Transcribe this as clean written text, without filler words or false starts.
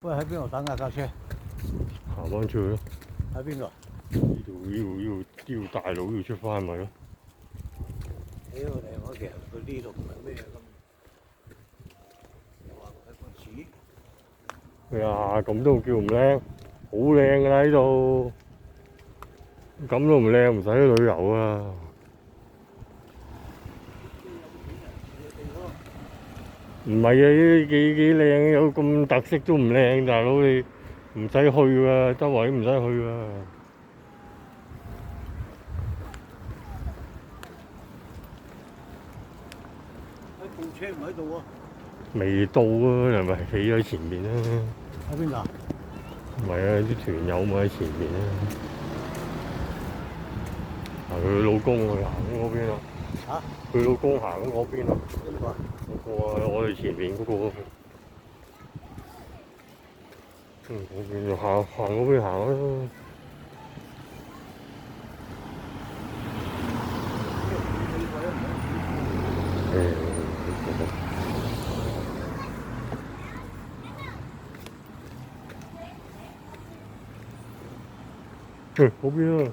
喂，喺邊度等啊架車？行翻出去咯。喺邊度？呢度大佬要出翻咪咯。屌你！我其實佢呢度唔係咩咁，又話佢個紙。哎呀，咁都叫唔靚，好靚㗎啦呢度。咁都唔靚，唔使去旅遊啊。唔係啊，呢啲幾靚，有咁特色都唔靚，大佬你唔使去㗎，周圍都唔使去㗎。部車唔喺度喎。未到啊，係咪企喺前面啊？喺邊度？唔係啊，啲團友咪喺前面啊。佢老公去行緊嗰邊啊。嚇？佢老公行緊嗰邊啊。邊個啊？嗰個啊，我哋前面嗰個。嗰邊就行嗰邊行啦。嗰邊啊！